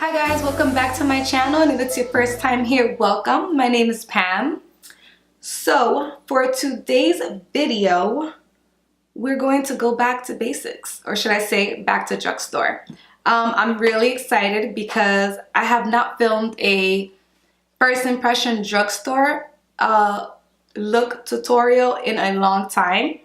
Hi guys, welcome back to my channel, and if it's your first time here, welcome. My name is Pam. So for today's video, we're going to go back to basics, or should I say back to drugstore. I'm really excited because I have not filmed a first impression drugstore look tutorial in a long time,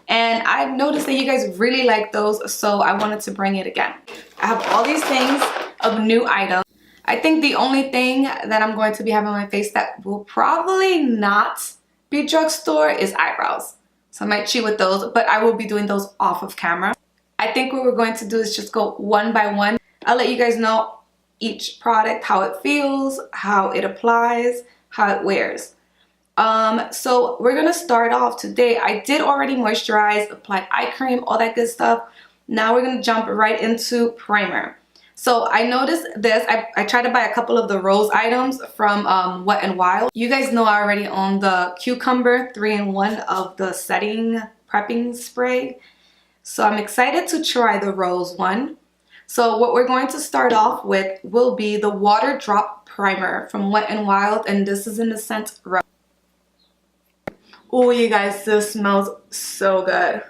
and I've noticed that you guys really like those, so I wanted to bring it again. I have all these things of new items. I think the only thing that I'm going to be having on my face that will probably not be drugstore is eyebrows. So I might cheat with those, but I will be doing those off of camera. I think what we're going to do is just go one by one. I'll let you guys know each product, how it feels, how it applies, how it wears. So we're gonna start off today. I did already moisturize, applied eye cream, all that good stuff. Now we're gonna jump right into primer. So I noticed this. I tried to buy a couple of the rose items from Wet n Wild. You guys know I already own the cucumber 3-in-1 of the setting prepping spray. So I'm excited to try the rose one. So what we're going to start off with will be the Water Drop Primer from Wet n Wild, and this is in the scent Rose. Oh, you guys, this smells so good.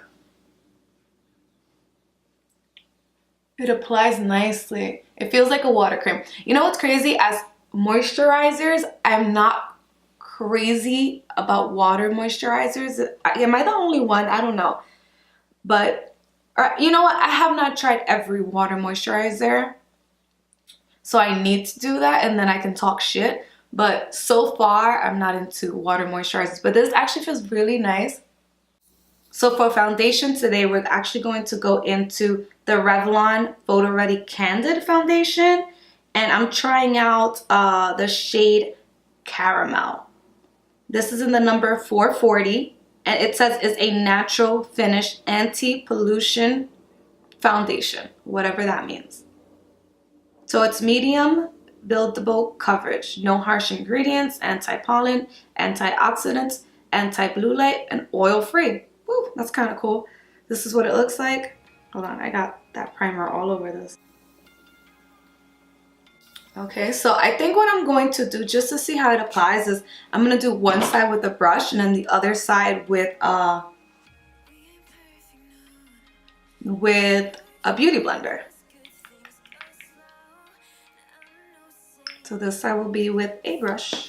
It applies nicely. It feels like a water cream. You know what's crazy? As moisturizers, I'm not crazy about water moisturizers. Am I the only one? I don't know. But you know what? I have not tried every water moisturizer. So I need to do that, and then I can talk shit. But so far, I'm not into water moisturizers. But this actually feels really nice. So for foundation today, we're actually going to go into the Revoln Photoready Candid foundation. And I'm trying out the shade Caramel. This is in the number 440. And it says it's a natural finish anti-pollution foundation, whatever that means. So it's medium buildable coverage, no harsh ingredients, anti-pollen, antioxidants, anti-blue light, and oil-free. Woo, that's kind of cool. This is what it looks like. Hold on, I got that primer all over this. Okay, so I think what I'm going to do just to see how it applies is I'm going to do one side with a brush and then the other side with a beauty blender. So this side will be with a brush.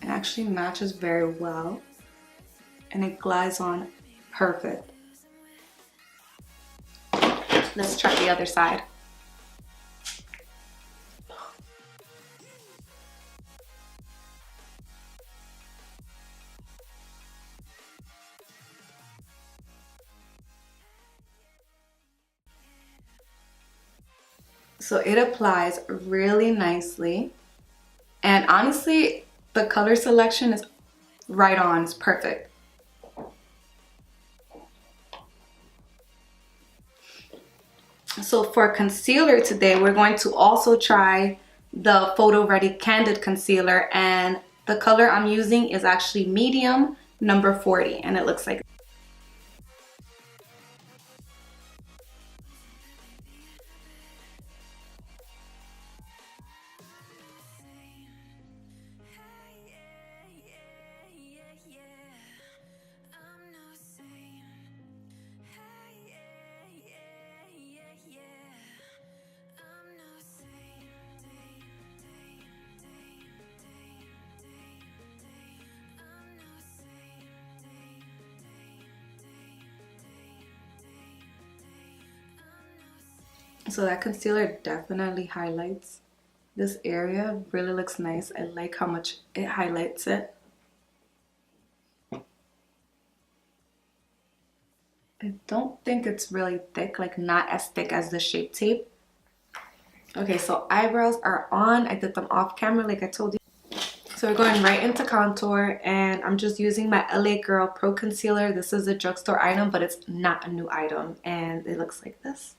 It actually matches very well and it glides on perfect. Let's try the other side. So it applies really nicely, and honestly the color selection is right on, it's perfect. So for concealer today, we're going to also try the Photoready Candid concealer, and the color I'm using is actually medium number 40, and it looks like so that concealer definitely highlights this area. Really looks nice. I like how much it highlights it. I don't think it's really thick, like not as thick as the Shape Tape. Okay, so eyebrows are on. I did them off camera like I told you. So So we're going right into contour, and I'm just using my LA Girl Pro Concealer. This is a drugstore item, but it's not a new item, and it looks like this.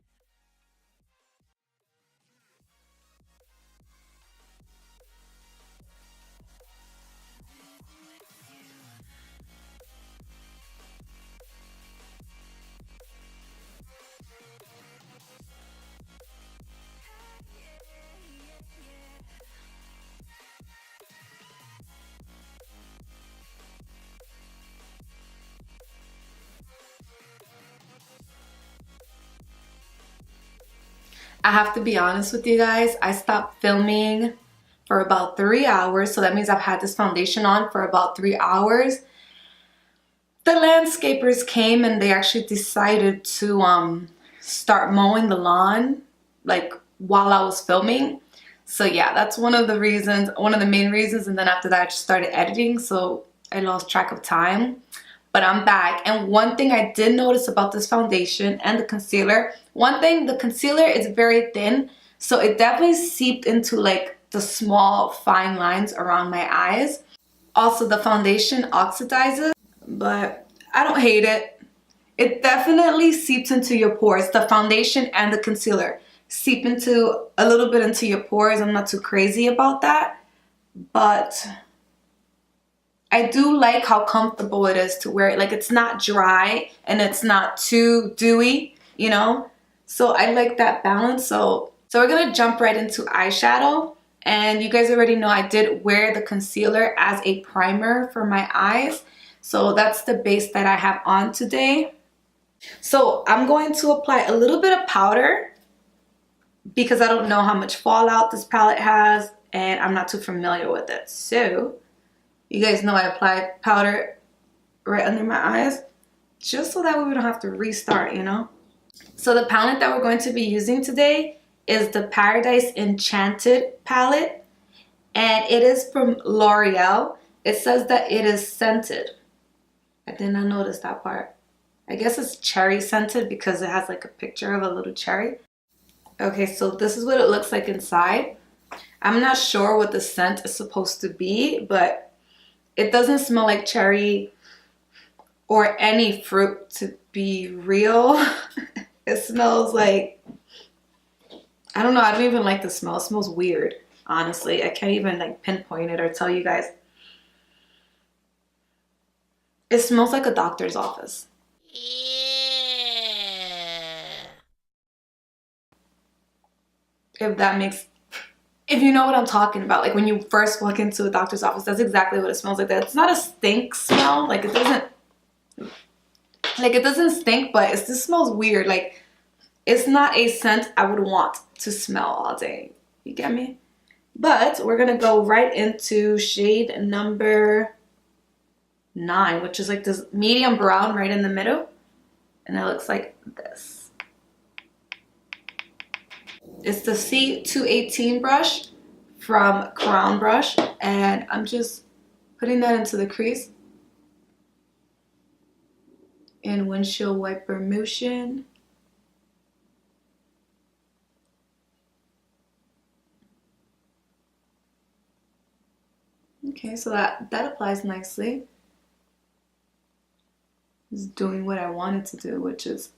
I have to be honest with you guys, I stopped filming for about 3 hours, so that means I've had this foundation on for about 3 hours. The landscapers came and they actually decided to start mowing the lawn like while I was filming. So yeah, that's one of the reasons, one of the main reasons, and then after that I just started editing, so I lost track of time. But I'm back, and one thing I did notice about this foundation and the concealer, one thing, the concealer is very thin, so it definitely seeped into like the small fine lines around my eyes. Also, the foundation oxidizes, but I don't hate it. It definitely seeps into your pores. The foundation and the concealer seep into a little bit into your pores. I'm not too crazy about that, but I do like how comfortable it is to wear it. Like, it's not dry and it's not too dewy, you know? So I like that balance. So we're gonna jump right into eyeshadow. And you guys already know I did wear the concealer as a primer for my eyes. So that's the base that I have on today. So I'm going to apply a little bit of powder because I don't know how much fallout this palette has and I'm not too familiar with it. So you guys know I applied powder right under my eyes just so that way we don't have to restart, you know? So the palette that we're going to be using today is the Paradise Enchanted palette, and it is from L'Oreal. It says that it is scented. I did not notice that part. I guess it's cherry scented because it has like a picture of a little cherry. Okay, so this is what it looks like inside. I'm not sure what the scent is supposed to be, but it doesn't smell like cherry or any fruit, to be real. It smells like, I don't know, I don't even like the smell. It smells weird, honestly. I can't even like pinpoint it or tell you guys. It smells like a doctor's office. If that makes, if you know what I'm talking about, like when you first walk into a doctor's office, that's exactly what it smells like. That it's not a stink smell, like it doesn't stink, but it just smells weird. Like, it's not a scent I would want to smell all day. You get me? But we're gonna go right into shade number 9, which is like this medium brown right in the middle, and it looks like this. It's the C218 brush from Crown Brush, and I'm just putting that into the crease in windshield wiper motion. Okay, so that applies nicely. It's doing what I wanted to do, which is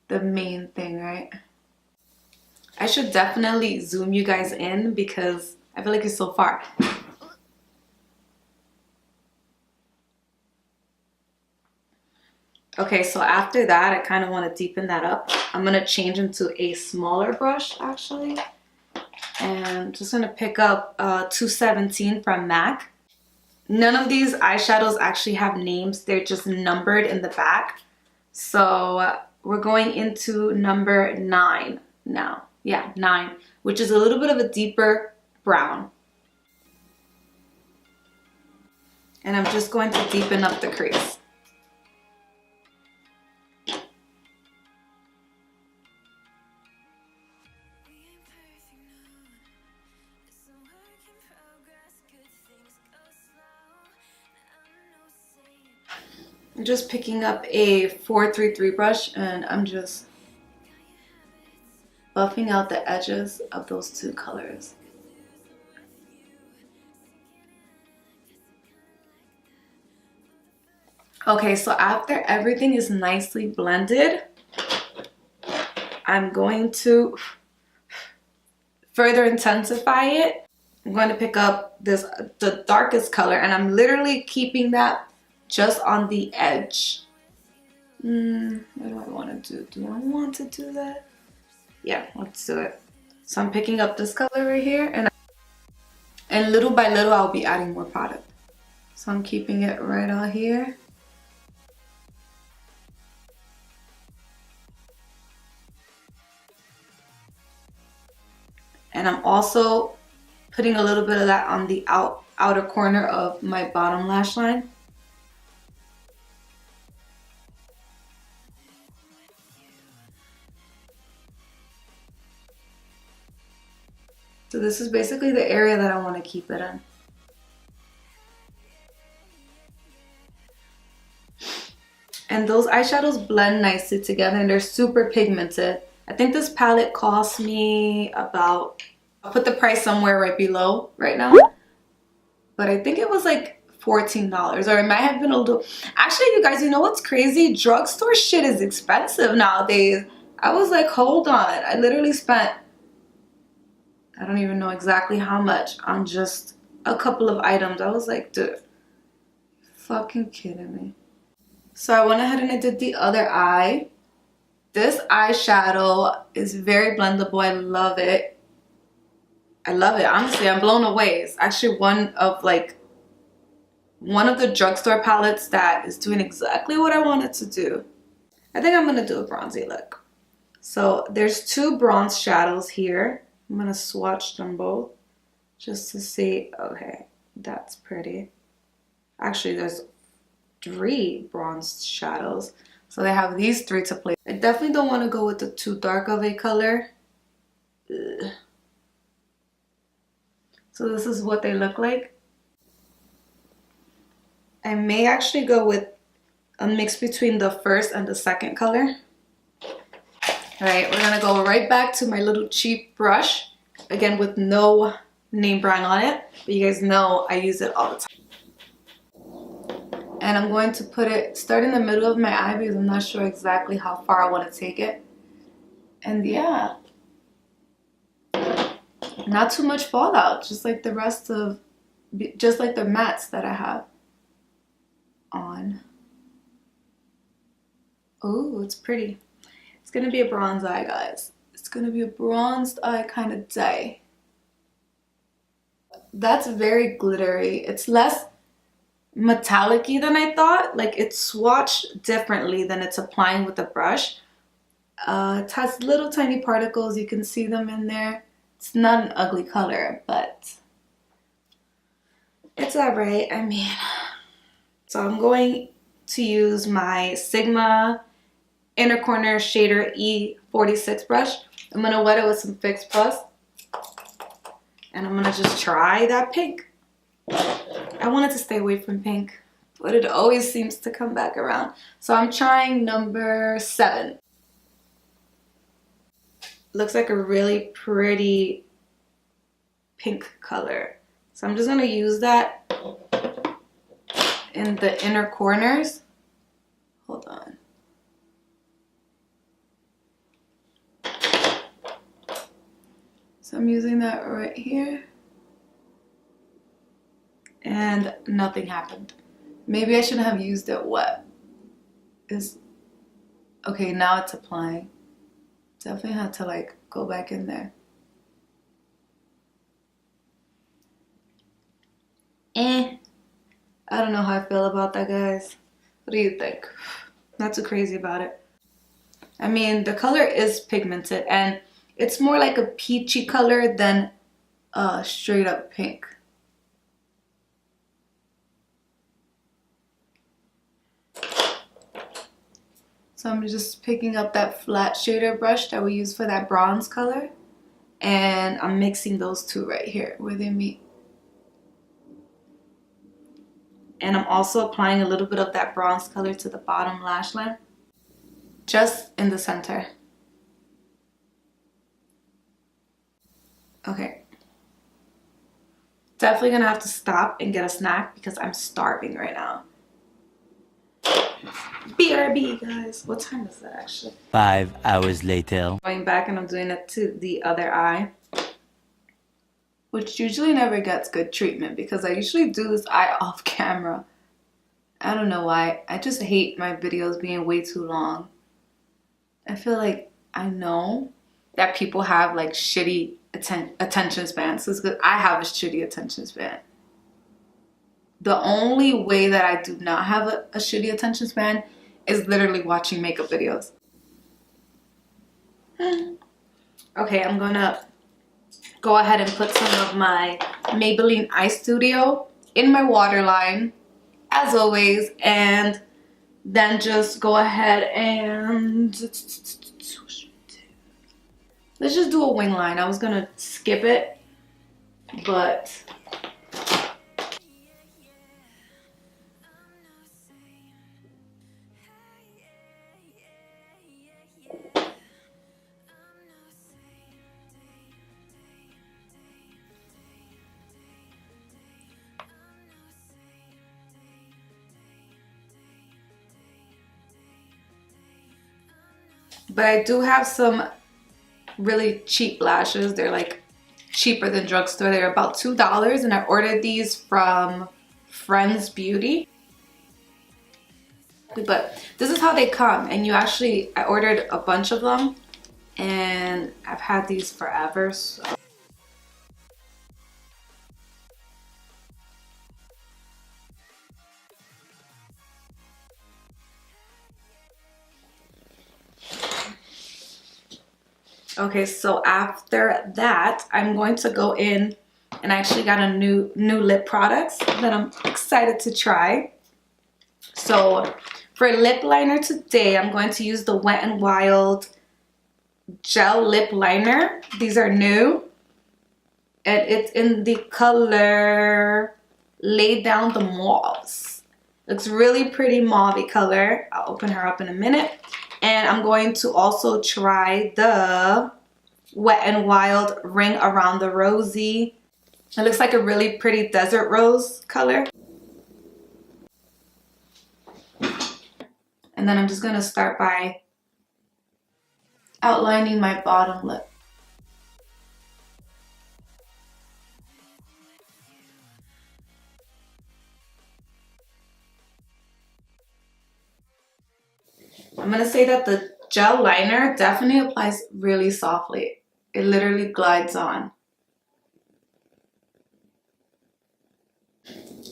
the main thing, right? I should definitely zoom you guys in because I feel like it's so far. Okay, so after that, I kind of want to deepen that up. I'm going to change into a smaller brush, actually. And I'm just going to pick up 217 from MAC. None of these eyeshadows actually have names. They're just numbered in the back. So we're going into number 9 now. Yeah, 9, which is a little bit of a deeper brown. And I'm just going to deepen up the crease. I'm just picking up a 433 brush and I'm just buffing out the edges of those two colors. Okay, so after everything is nicely blended, I'm going to further intensify it. I'm going to pick up the darkest color, and I'm literally keeping that just on the edge. What do I want to do? Do I want to do that? Yeah, let's do it. So I'm picking up this color right here, and little by little I'll be adding more product. So I'm keeping it right out here. And I'm also putting a little bit of that on the outer corner of my bottom lash line. So this is basically the area that I want to keep it in. And those eyeshadows blend nicely together, and they're super pigmented. I think this palette cost me about, I'll put the price somewhere right below right now, but I think it was like $14, or it might have been a little. Actually, you guys, you know what's crazy? Drugstore shit is expensive nowadays. I was like, hold on. I literally spent, I don't even know exactly how much on just a couple of items. I was like, dude, fucking kidding me. So I went ahead and I did the other eye. This eyeshadow is very blendable. I love it. I love it. Honestly, I'm blown away. It's actually one of the drugstore palettes that is doing exactly what I wanted to do. I think I'm gonna do a bronzy look. So there's two bronze shadows here. I'm gonna swatch them both just to see. Okay, that's pretty. Actually, there's 3 bronze shadows. So they have these 3 to play. I definitely don't want to go with the too dark of a color. Ugh. So this is what they look like. I may actually go with a mix between the first and the second color. Alright, we're gonna go right back to my little cheap brush. Again, with no name brand on it. But you guys know I use it all the time. And I'm going to put it, start in the middle of my eye because I'm not sure exactly how far I want to take it. And yeah. Not too much fallout, just like the rest of, just like the mattes that I have on. Oh, it's pretty. It's gonna be a bronze eye, guys. It's gonna be a bronzed eye kind of day. That's very glittery. It's less metallic-y than I thought. Like, it's swatched differently than it's applying with the brush. It has little tiny particles. You can see them in there. It's not an ugly color, but it's alright. I mean, so I'm going to use my Sigma Inner Corner Shader E46 brush. I'm gonna wet it with some Fix Plus, and I'm gonna just try that pink. I wanted to stay away from pink, but it always seems to come back around. So I'm trying number 7. Looks like a really pretty pink color. So I'm just gonna use that in the inner corners. Hold on. So I'm using that right here. And nothing happened. Maybe I shouldn't have used it wet. Okay, now it's applying. Definitely had to like go back in there. I don't know how I feel about that, guys. What do you think? Not too crazy about it. I mean, the color is pigmented and it's more like a peachy color than a straight up pink. So I'm just picking up that flat shader brush that we use for that bronze color, and I'm mixing those two right here where they meet. And I'm also applying a little bit of that bronze color to the bottom lash line, just in the center. Okay. Definitely gonna have to stop and get a snack because I'm starving right now. BRB, guys. What time is that actually? 5 hours later. Going back and I'm doing it to the other eye, which usually never gets good treatment because I usually do this eye off camera. I don't know why. I just hate my videos being way too long. I feel like I know that people have like shitty attention spans. Because I have a shitty attention span. The only way that I do not have a shitty attention span is literally watching makeup videos. Okay, I'm gonna go ahead and put some of my Maybelline Eye Studio in my waterline, as always, and then just go ahead and let's just do a wing line. I was gonna skip it, but I do have some really cheap lashes. They're like cheaper than drugstore. They're about $2 and I ordered these from Friends Beauty. But this is how they come, and I ordered a bunch of them and I've had these forever. So. Okay, so after that, I'm going to go in and I actually got a new lip products that I'm excited to try. So for lip liner today, I'm going to use the Wet n Wild gel lip liner. These are new and it's in the color Lay Down the Mauves. Looks really pretty mauve color. I'll open her up in a minute. And I'm going to also try the Wet n Wild Ring Around the Rosy. It looks like a really pretty desert rose color. And then I'm just going to start by outlining my bottom lip. I'm going to say that the gel liner definitely applies really softly. It literally glides on.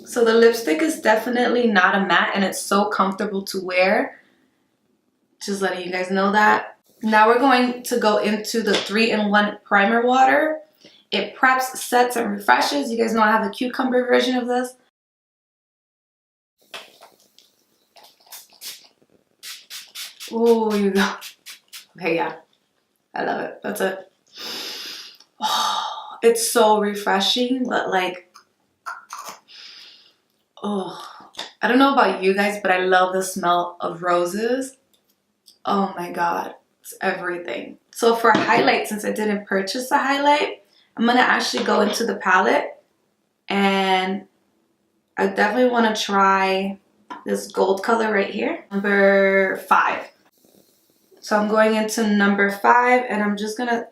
So the lipstick is definitely not a matte and it's so comfortable to wear. Just letting you guys know that. Now we're going to go into the 3-in-1 primer water. It preps, sets, and refreshes. You guys know I have a cucumber version of this. Oh, you go. Okay, yeah. I love it. That's it. Oh, it's so refreshing, but like, oh, I don't know about you guys, but I love the smell of roses. Oh my God, it's everything. So for a highlight, since I didn't purchase a highlight, I'm gonna actually go into the palette and I definitely wanna try this gold color right here, number 5. So I'm going into number 5 and I'm just gonna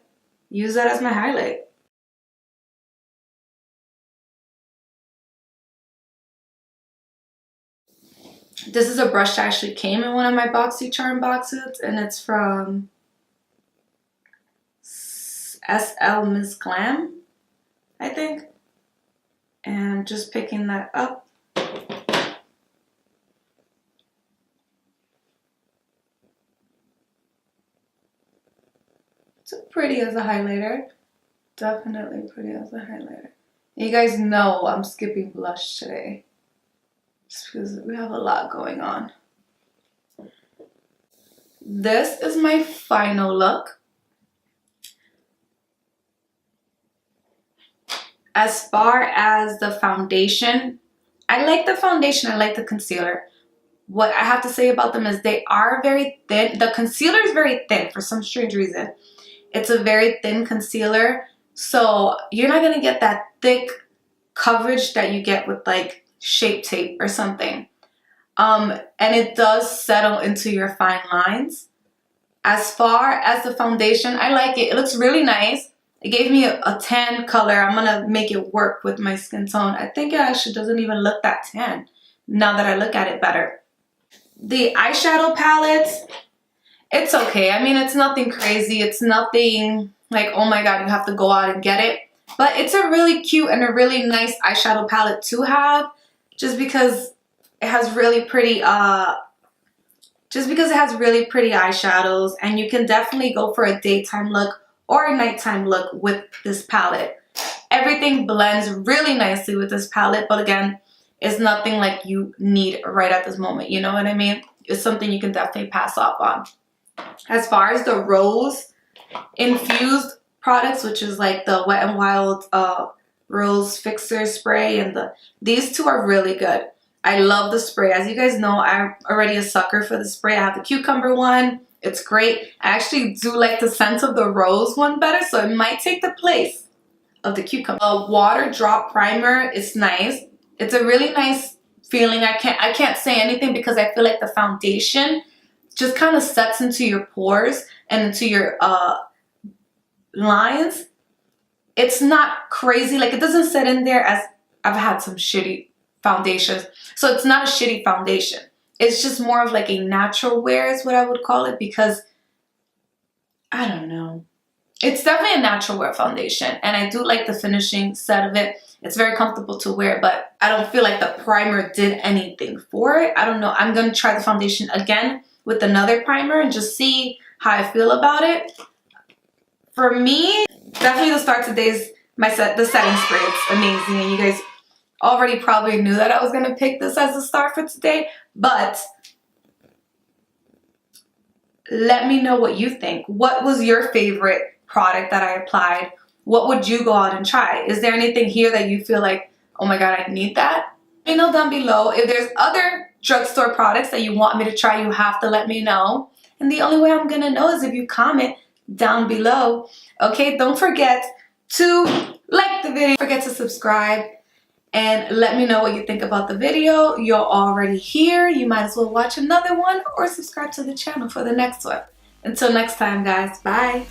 use that as my highlight. This is a brush that actually came in one of my BoxyCharm boxes and it's from SL Miss Glam, I think. And just picking that up. It's pretty as a highlighter. Definitely pretty as a highlighter. You guys know I'm skipping blush today. Just because we have a lot going on. This is my final look. As far as the foundation, I like the foundation, I like the concealer. What I have to say about them is they are very thin. The concealer is very thin for some strange reason. It's a very thin concealer, so you're not gonna get that thick coverage that you get with like Shape Tape or something. and it does settle into your fine lines. As far as the foundation, I like it. It looks really nice. It gave me a tan color. I'm gonna make it work with my skin tone. I think it actually doesn't even look that tan now that I look at it better. The eyeshadow palette, it's okay. I mean, it's nothing crazy. It's nothing like, oh my god, you have to go out and get it. But it's a really cute and a really nice eyeshadow palette to have, just because it has really pretty eyeshadows, and you can definitely go for a daytime look or a nighttime look with this palette. Everything blends really nicely with this palette, but again, it's nothing like you need right at this moment, you know what I mean? It's something you can definitely pass off on. As far as the rose infused products, which is like the Wet n Wild rose fixer spray, and these two are really good. I love the spray. As you guys know, I'm already a sucker for the spray. I have the cucumber one. It's great. I actually do like the scent of the rose one better, so it might take the place of the cucumber. A water drop primer is nice. It's a really nice feeling. I can't say anything because I feel like the foundation just kind of sets into your pores and into your lines. It's not crazy. Like, it doesn't set in there as I've had some shitty foundations. So it's not a shitty foundation. It's just more of like a natural wear is what I would call it, because I don't know. It's definitely a natural wear foundation, and I do like the finishing set of it. It's very comfortable to wear, but I don't feel like the primer did anything for it. I don't know. I'm going to try the foundation again with another primer and just see how I feel about it. For me, definitely the start today's the setting spray. It's amazing, and you guys already probably knew that I was going to pick this as a start for today, but let me know what you think. What was your favorite product that I applied? What would you go out and try? Is there anything here that you feel like, oh my god, I need that? Let me know down below. If there's other drugstore products that you want me to try, you have to let me know. And the only way I'm going to know is if you comment down below. Okay, don't forget to like the video. Don't forget to subscribe. And let me know what you think about the video. You're already here. You might as well watch another one or subscribe to the channel for the next one. Until next time, guys. Bye.